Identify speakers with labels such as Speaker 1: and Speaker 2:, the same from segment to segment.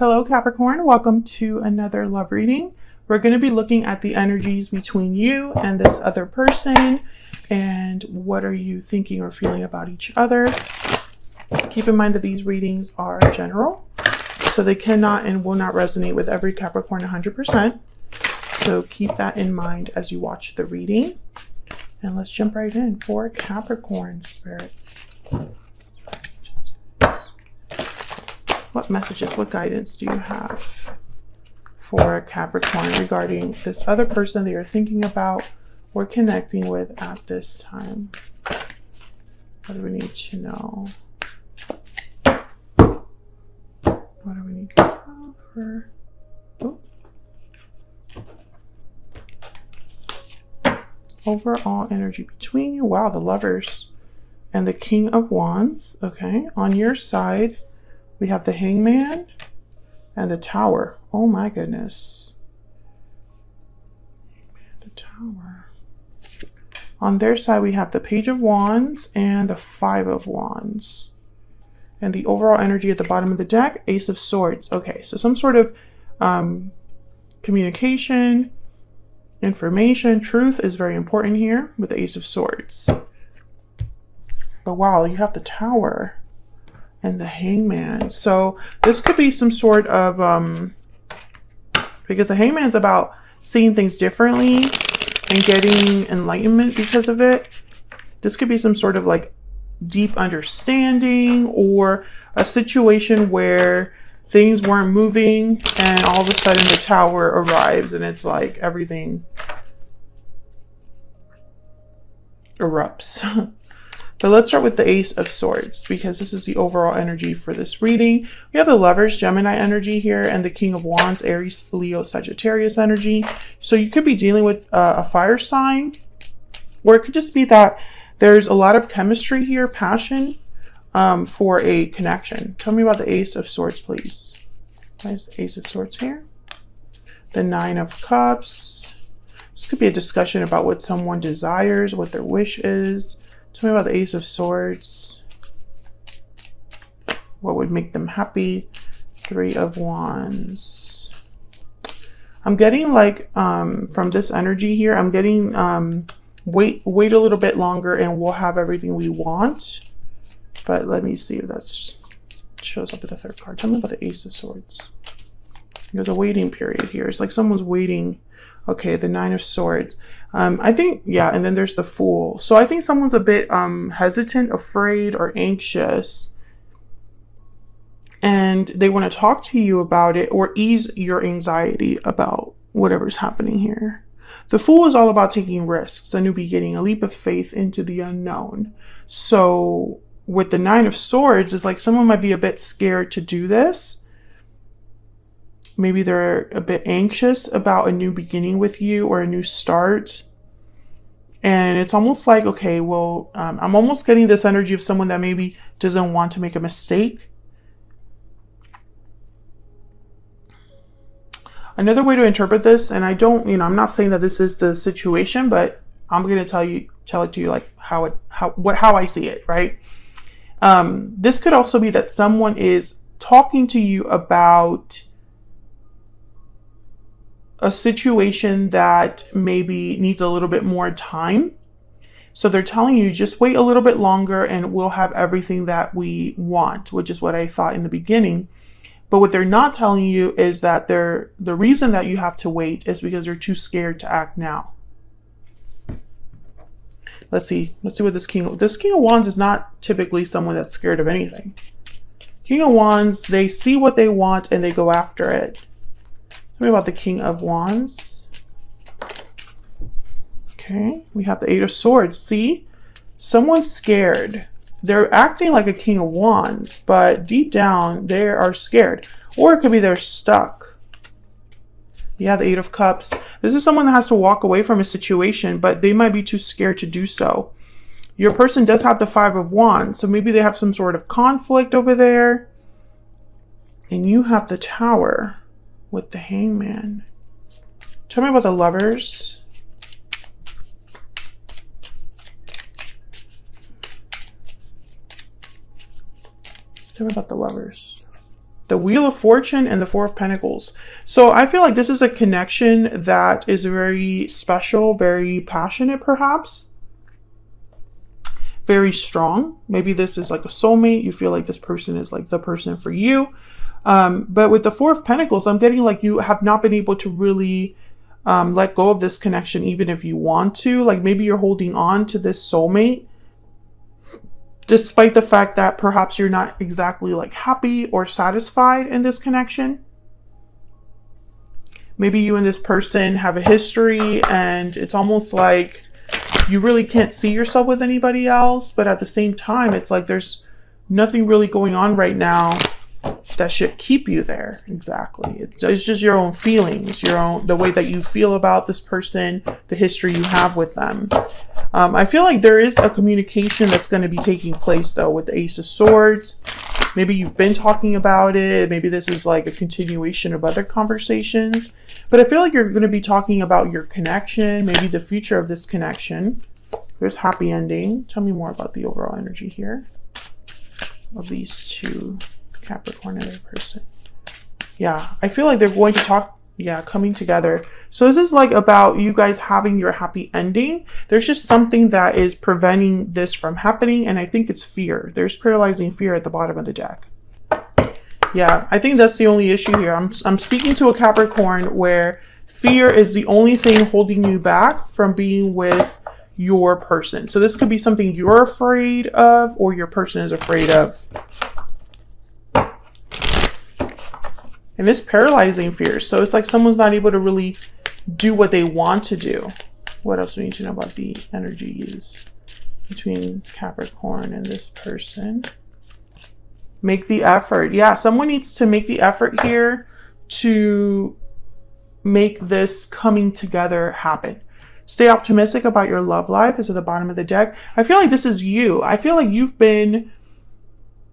Speaker 1: Hello Capricorn, welcome to another love reading. We're going to be looking at the energies between you and this other person and what are you thinking or feeling about each other. Keep in mind that these readings are general, so they cannot and will not resonate with every Capricorn 100%. So keep that in mind as you watch the reading. And let's jump right in for Capricorn Spirit. What messages, what guidance do you have for Capricorn regarding this other person that you're thinking about or connecting with at this time? What do we need to know? What do we need to know for... Oh. Overall energy between you. Wow, the Lovers and the King of Wands. Okay, on your side, we have the Hangman and the Tower. Oh my goodness. The Tower. On their side, we have the Page of Wands and the Five of Wands. And the overall energy at the bottom of the deck, Ace of Swords. Okay, so some sort of communication, information, truth is very important here with the Ace of Swords. But wow, you have the Tower and the Hangman. So this could be some sort of, because the Hangman's about seeing things differently and getting enlightenment because of it. This could be some sort of like deep understanding or a situation where things weren't moving and all of a sudden the Tower arrives and it's like everything erupts. But let's start with the Ace of Swords because this is the overall energy for this reading. We have the Lovers, Gemini energy here, and the King of Wands, Aries, Leo, Sagittarius energy. So you could be dealing with a fire sign, or it could just be that there's a lot of chemistry here, passion for a connection. Tell me about the Ace of Swords, please. Why is the Ace of Swords here? The Nine of Cups. This could be a discussion about what someone desires, what their wish is. Tell me about the Ace of Swords. What would make them happy? Three of Wands. I'm getting like, from this energy here, I'm getting, wait a little bit longer and we'll have everything we want. But let me see if that shows up with the third card. Tell me about the Ace of Swords. There's a waiting period here. It's like someone's waiting. Okay, the Nine of Swords. I think, yeah, and then there's the Fool. So I think someone's a bit hesitant, afraid, or anxious. And they want to talk to you about it or ease your anxiety about whatever's happening here. The Fool is all about taking risks, a new beginning, a leap of faith into the unknown. So with the Nine of Swords, it's like someone might be a bit scared to do this. Maybe they're a bit anxious about a new beginning with you or a new start. And it's almost like, okay, well, I'm almost getting this energy of someone that maybe doesn't want to make a mistake. Another way to interpret this, and I don't, I'm not saying that this is the situation, but I'm going to tell it to you like how I see it, right? This could also be that someone is talking to you about a situation that maybe needs a little bit more time. So they're telling you just wait a little bit longer and we'll have everything that we want, which is what I thought in the beginning. But what they're not telling you is that the reason that you have to wait is because they're too scared to act now. Let's see what this King of Wands is not typically someone that's scared of anything. King of Wands, they see what they want and they go after it. Tell me about the King of Wands. Okay, we have the Eight of Swords. See, someone's scared. They're acting like a King of Wands, but deep down they are scared. Or it could be they're stuck. Yeah, the Eight of Cups. This is someone that has to walk away from a situation, but they might be too scared to do so. Your person does have the Five of Wands, so maybe they have some sort of conflict over there. And you have the Tower with the Hangman. Tell me about the Lovers. Tell me about the Lovers. The Wheel of Fortune and the Four of Pentacles. So I feel like this is a connection that is very special, very passionate perhaps. Very strong. Maybe this is like a soulmate. You feel like this person is like the person for you. But with the Four of Pentacles, I'm getting like you have not been able to really let go of this connection even if you want to. Like maybe you're holding on to this soulmate despite the fact that perhaps you're not exactly like happy or satisfied in this connection. Maybe you and this person have a history and it's almost like you really can't see yourself with anybody else, but at the same time, it's like there's nothing really going on right now that should keep you there. Exactly. It's just your own feelings, the way that you feel about this person, the history you have with them. I feel like there is a communication that's going to be taking place though with the Ace of Swords. Maybe you've been talking about it. Maybe this is like a continuation of other conversations. But I feel like you're going to be talking about your connection, maybe the future of this connection. There's happy ending. Tell me more about the overall energy here of these two, Capricorn and their person. Yeah, I feel like they're going to talk, coming together. So this is like about you guys having your happy ending. There's just something that is preventing this from happening, and I think it's fear. There's paralyzing fear at the bottom of the deck. Yeah, I think that's the only issue here. I'm speaking to a Capricorn where fear is the only thing holding you back from being with your person. So this could be something you're afraid of or your person is afraid of. And it's paralyzing fear. So it's like someone's not able to really do what they want to do. What else do we need to know about the energies between Capricorn and this person? Make the effort. Yeah, someone needs to make the effort here to make this coming together happen. Stay optimistic about your love life is at the bottom of the deck. I feel like this is you. I feel like you've been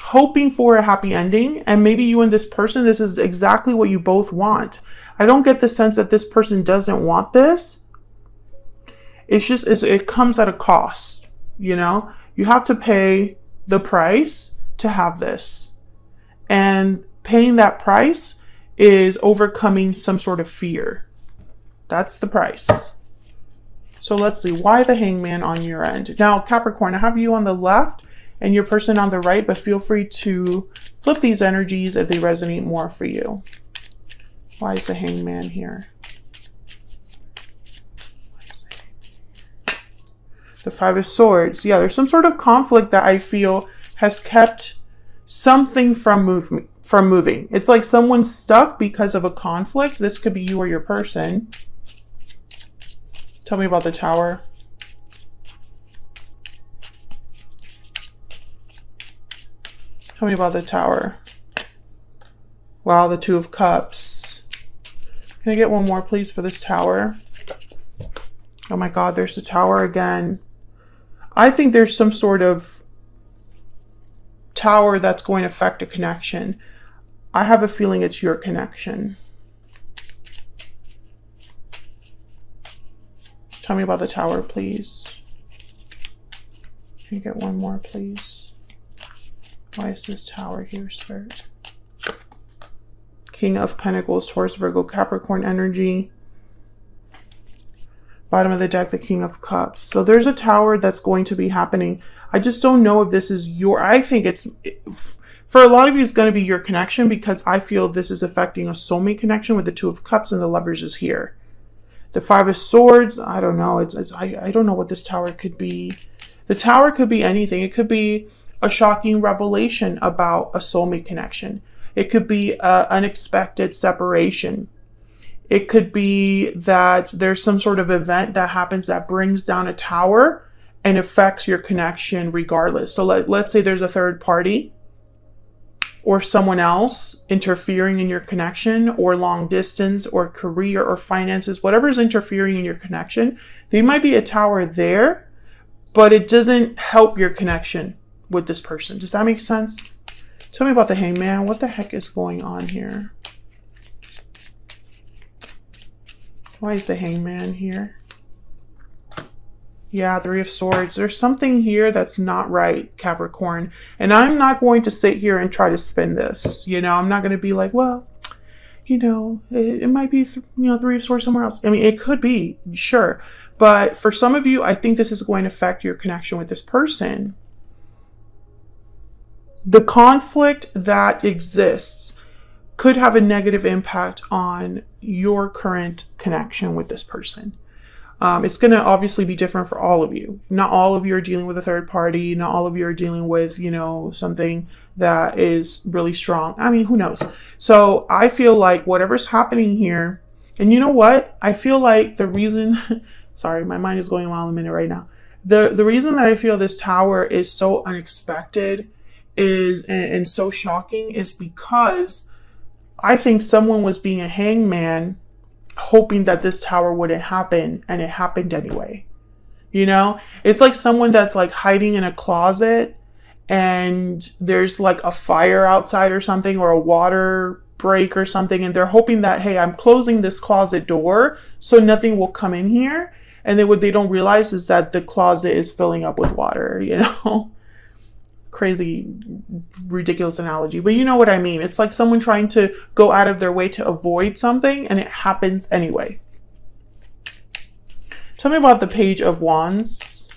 Speaker 1: hoping for a happy ending, and maybe you and this person, this is exactly what you both want. I don't get the sense that this person doesn't want this. It's just, it comes at a cost, you know? You have to pay the price to have this. And paying that price is overcoming some sort of fear. That's the price. So let's see, why the Hangman on your end? Now, Capricorn, I have you on the left and your person on the right, but feel free to flip these energies if they resonate more for you. Why is the Hangman here? The Five of Swords. Yeah, there's some sort of conflict that I feel has kept something from moving. It's like someone's stuck because of a conflict. This could be you or your person. Tell me about the Tower. Tell me about the Tower. Wow, the Two of Cups. Can I get one more, please, for this Tower? Oh my God, there's the Tower again. I think there's some sort of Tower that's going to affect a connection. I have a feeling it's your connection. Tell me about the Tower, please. Can you get one more, please? Why is this Tower here, Spirit? King of Pentacles, Taurus, Virgo, Capricorn energy. Bottom of the deck, the King of Cups. So there's a Tower that's going to be happening. I just don't know if this is your, I think it's, for a lot of you, it's going to be your connection because I feel this is affecting a soulmate connection with the Two of Cups and the Lovers is here. The Five of Swords, I don't know. I don't know what this Tower could be. The Tower could be anything. It could be a shocking revelation about a soulmate connection. It could be an unexpected separation. It could be that there's some sort of event that happens that brings down a tower and affects your connection regardless. So let's say there's a third party or someone else interfering in your connection, or long distance or career or finances, whatever is interfering in your connection. There might be a tower there, but it doesn't help your connection with this person. Does that make sense? Tell me about the Hangman. What the heck is going on here? Why is the Hangman here? Yeah, Three of Swords. There's something here that's not right, Capricorn. And I'm not going to sit here and try to spin this. You know, I'm not going to be like, well, you know, it might be, Three of Swords somewhere else. I mean, it could be, sure. But for some of you, I think this is going to affect your connection with this person. The conflict that exists could have a negative impact on your current connection with this person. It's going to obviously be different for all of you. Not all of you are dealing with a third party. Not all of you are dealing with, something that is really strong. I mean, who knows? So I feel like whatever's happening here, and you know what? I feel like the reason, sorry, my mind is going wild a minute right now. The reason that I feel this Tower is so unexpected and so shocking is because I think someone was being a hangman, hoping that this Tower wouldn't happen, and it happened anyway. It's like someone that's like hiding in a closet and there's like a fire outside or something, or a water break or something, and they're hoping that, hey, I'm closing this closet door so nothing will come in here. And then what they don't realize is that the closet is filling up with water, Crazy, ridiculous analogy, but you know what I mean. It's like someone trying to go out of their way to avoid something, and it happens anyway. Tell me about the Page of Wands.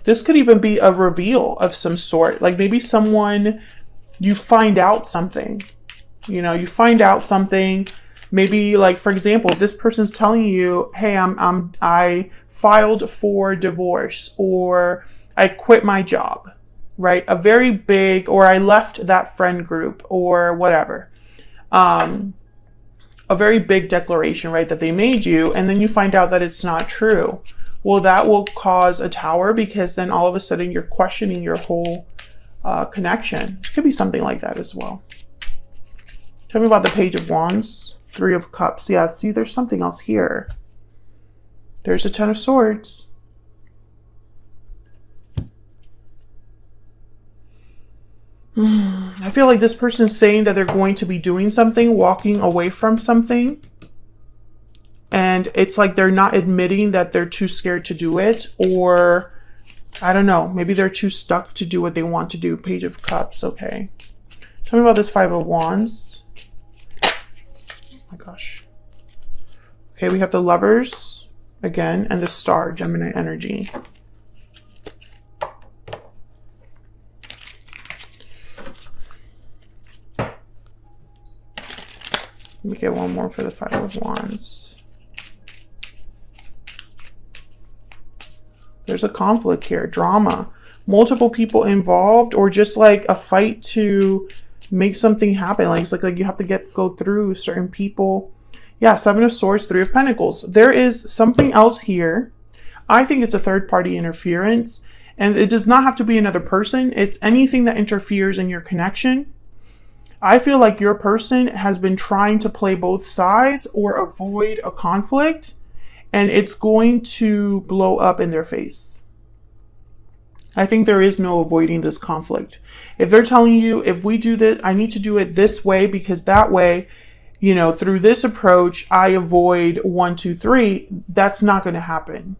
Speaker 1: This could even be a reveal of some sort. Like maybe you find out something. You find out something. Maybe, like, for example, if this person's telling you, hey, I filed for divorce, or I quit my job, right? A very big, or I left that friend group, or whatever. A very big declaration, right, that they made you, and then you find out that it's not true. Well, that will cause a Tower, because then all of a sudden you're questioning your whole connection. It could be something like that as well. Tell me about the Page of Wands. Three of Cups. Yeah, see, there's something else here. There's a Ten of Swords. I feel like this person's saying that they're going to be doing something, walking away from something. And it's like they're not admitting that they're too scared to do it. Or, I don't know, maybe they're too stuck to do what they want to do. Page of Cups, okay. Tell me about this Five of Wands. Oh my gosh. Okay, we have the Lovers again, and the Star, Gemini energy. Let me get one more for the Five of Wands. There's a conflict here, drama, multiple people involved, or just like a fight to make something happen. Like it's like you have to go through certain people. Yeah, Seven of Swords, Three of Pentacles. There is something else here. I think it's a third party interference, and it does not have to be another person. It's anything that interferes in your connection. I feel like your person has been trying to play both sides or avoid a conflict, and it's going to blow up in their face. I think there is no avoiding this conflict. If they're telling you, if we do this, I need to do it this way, because that way, through this approach, I avoid 1, 2, 3, that's not going to happen.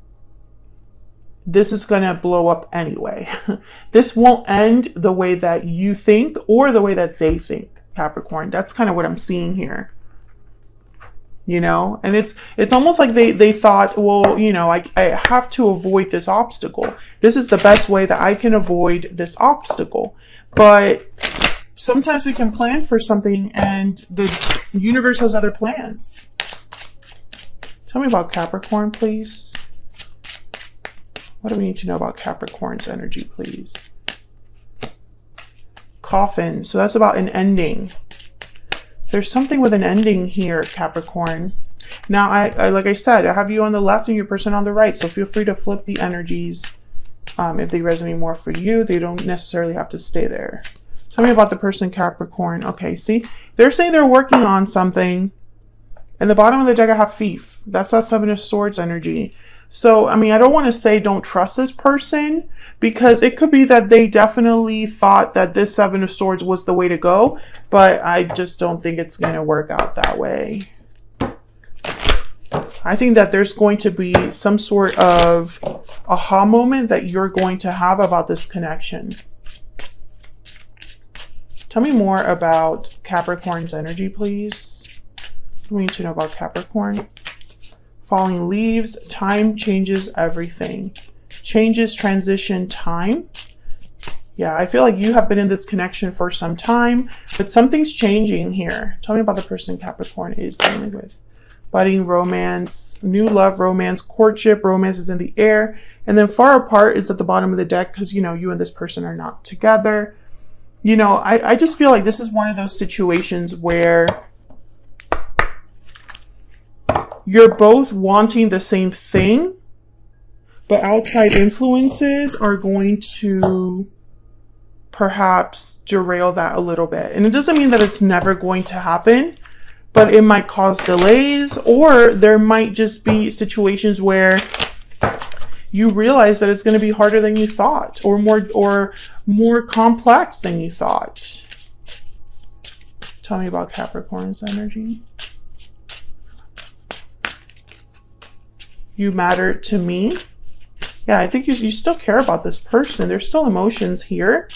Speaker 1: This is going to blow up anyway. This won't end the way that you think or the way that they think, Capricorn. That's kind of what I'm seeing here. And it's almost like they thought, well, I have to avoid this obstacle. This is the best way that I can avoid this obstacle. But sometimes we can plan for something and the universe has other plans. Tell me about Capricorn, please. What do we need to know about Capricorn's energy, please? Coffin. So that's about an ending. There's something with an ending here, Capricorn. Now, I like I said, I have you on the left and your person on the right. So feel free to flip the energies. If they resonate more for you, they don't necessarily have to stay there. Tell me about the person, Capricorn. Okay, see, they're saying they're working on something. And the bottom of the deck, I have Thief. That's that Seven of Swords energy. So, I mean, I don't want to say don't trust this person, because it could be that they definitely thought that this Seven of Swords was the way to go, but I just don't think it's going to work out that way. I think that there's going to be some sort of aha moment that you're going to have about this connection. Tell me more about Capricorn's energy, please. We need to know about Capricorn. Falling leaves, time changes everything. Changes, transition, time. Yeah, I feel like you have been in this connection for some time, but something's changing here. Tell me about the person Capricorn is dealing with. Budding romance, new love, romance, courtship, romance is in the air. And then far apart is at the bottom of the deck because, you know, you and this person are not together. You know, I just feel like this is one of those situations where you're both wanting the same thing, but outside influences are going to perhaps derail that a little bit. And it doesn't mean that it's never going to happen, but it might cause delays, or there might just be situations where you realize that it's going to be harder than you thought, or more complex than you thought. Tell me about Capricorn's energy. You matter to me. Yeah, I think you still care about this person. There's still emotions here.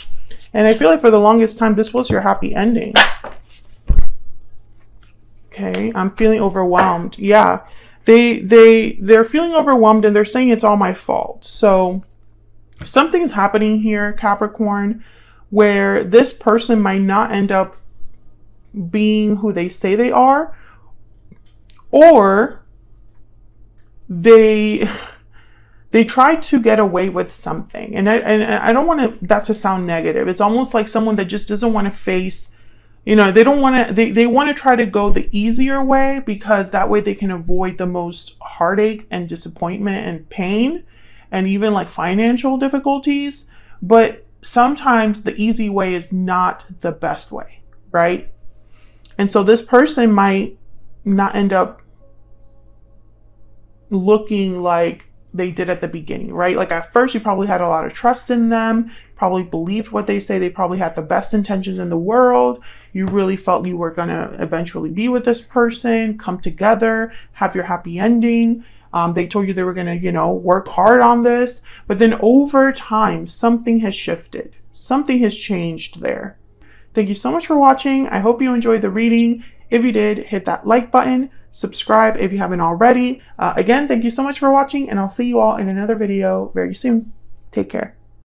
Speaker 1: And I feel like for the longest time, this was your happy ending. Okay, I'm feeling overwhelmed. Yeah, they're feeling overwhelmed and they're saying it's all my fault. So something's happening here, Capricorn, where this person might not end up being who they say they are, or they tried to get away with something. And I don't want that to sound negative. It's almost like someone that just doesn't want to face, you know, they don't want to, they want to try to go the easier way because that way they can avoid the most heartache and disappointment and pain and even like financial difficulties. But sometimes the easy way is not the best way, right? And so this person might not end up looking like they did at the beginning, right? Like at first you probably had a lot of trust in them, probably believed what they say, they probably had the best intentions in the world. You really felt you were going to eventually be with this person, come together, have your happy ending. They told you they were going to, you know, work hard on this, but then over time, something has shifted. Something has changed there. Thank you so much for watching. I hope you enjoyed the reading. If you did, hit that like button. Subscribe if you haven't already. Again, thank you so much for watching, and I'll see you all in another video very soon. Take care.